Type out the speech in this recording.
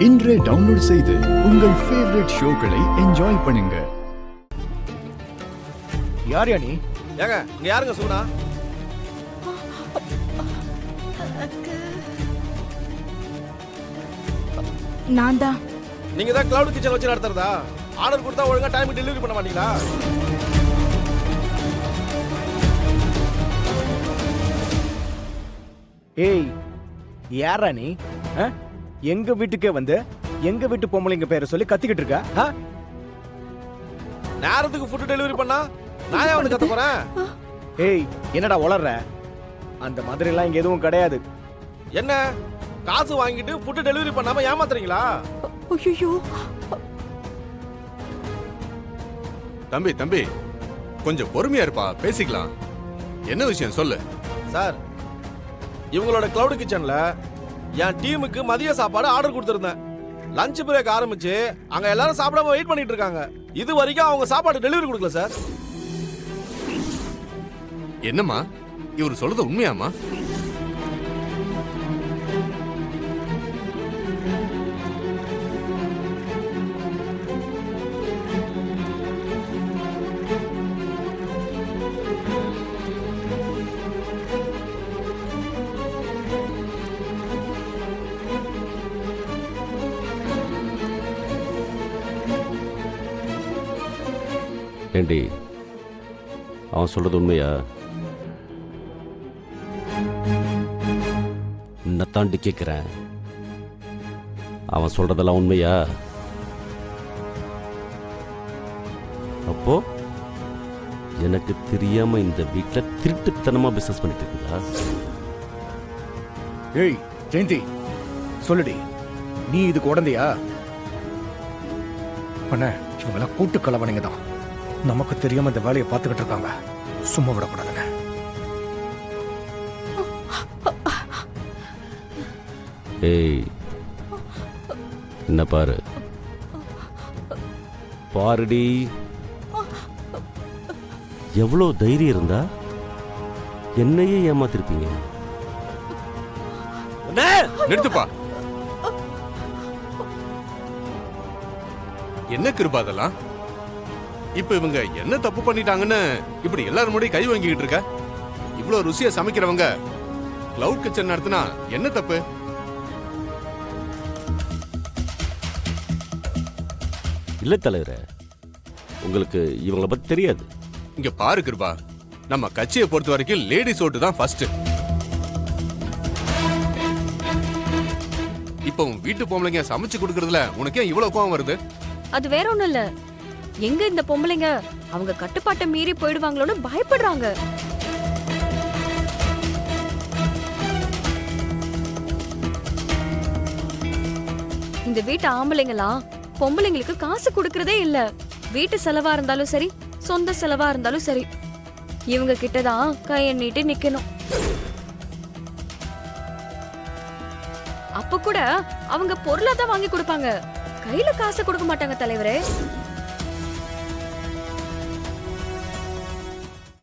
இன்றே டவுன்லோட் செய்து உங்கள் ஃபேவரட் ஷோக்களை என்ஜாய் பண்ணுங்க. யார் நீ? ஏங்க இங்க யாருங்க சூனா? நான் தான். நீங்க தான் கிளவுட் கிச்சன் வச்சு நடத்துறதா? ஆர்டர் கொடுத்தா ஒழுங்கா டைமுக்கு டெலிவரி பண்ண மாட்டீங்களா? ஏய் யாரா நீ? எங்க வீட்டுக்கே வந்து எங்க வீட்டு பொம்பளைங்க பேரை சொல்லி கத்திக்கிட்டு இருக்க? நேரத்துக்கு ஃபுட் டெலிவரி பண்ணா நான் ஏன் வந்து கத்த போறேன்? ஏய் என்னடா உளர்ற? அந்த மாதிரி எல்லாம் இங்க எதுவும் கிடையாது. என்ன காசு வாங்கிட்டு ஃபுட் டெலிவரி பண்ணாம ஏமாத்துறீங்களா? ஐயோ தம்பி தம்பி கொஞ்சம் பொறுமையா இருப்பா, பேசிக்கலாம். என்ன விஷயம் சொல்லு. சார், இவங்களோட கிளவுட் கிச்சன்ல என் டீமுக்கு மதிய சாப்பாடு ஆர்டர் கொடுத்திருந்தேன். லஞ்ச் பிரேக் ஆரம்பிச்சு அங்க எல்லாரும் சாப்பிடாம வெயிட் பண்ணிட்டு இருக்காங்க. இது வரைக்கும் அவங்க சாப்பாடு டெலிவரி கொடுக்கல சார். என்னம்மா இவர் சொல்றது உண்மையாமா? ஏண்டி அவன் சொல்றது உண்மையா? உன்னை தாண்டி கேட்கிறேன், அவன் சொல்றதெல்லாம் உண்மையா? அப்போ எனக்கு தெரியாம இந்த வீட்டுல திருட்டுத்தனமா பிசினஸ் பண்ணிட்டு இருக்குதா? ஏய் ஜெயந்தி சொல்லுடி, நீ இதுக்கு உடந்தையா? அண்ணா இவங்கெல்லாம் கூட்டு கலவனைங்க தான். நமக்கு தெரியாம இந்த வேலையை பார்த்துக்கிட்டு இருக்காங்க. சும்மா விடக்கூடாதுங்க. ஏய் என்ன பாரு பாருடி, எவ்வளவு தைரியம் இருந்தா என்னையே ஏமாத்திருப்பீங்க. நிறுத்துப்பா. என்ன கிருபா அதெல்லாம்? இப்ப இவங்க என்ன தப்பு பண்ணிட்டாங்கன்னு இப்படி எல்லாரும் முன்னாடி கை வாங்கிக்கிட்டு இருக்க? இவ்வளவு ருசியா சமைக்கிறவங்க கிளவுட் கிச்சன் நடத்தினா என்ன தப்பு? இல்ல தலைவரே, உங்களுக்கு இவங்களை பத்தி தெரியாது. இங்க பாரு கிருபா, நம்ம கட்சியை பொறுத்த வரைக்கும் லேடிஸ் ஓட்டு தான் ஃபர்ஸ்ட். இப்ப உன் வீட்டு பொம்பளைங்க சமைச்சு கொடுக்கறதுல உனக்கு ஏன் இவ்வளவு கோவம் வருது? அது வேற ஒண்ணும் இல்ல. எங்க இந்த பொம்பளைங்க அவங்க கட்டுப்பாட்டை மீறி போயிடுவாங்களோன்னு பயப்படுறாங்க. இந்த வீட்டு ஆம்பளைங்களாம் பொம்பளைங்களுக்கு காசு கொடுக்கறதே இல்ல. வீட்டு செலவா இருந்தாலும் சரி, சொந்த செலவா இருந்தாலும் சரி, இவங்க கிட்டதான் கையை நீட்டி நிக்கணும். அப்ப கூட அவங்க பொருளா தான் வாங்கி கொடுப்பாங்க, கையில காசு கொடுக்க மாட்டாங்க தலைவரே.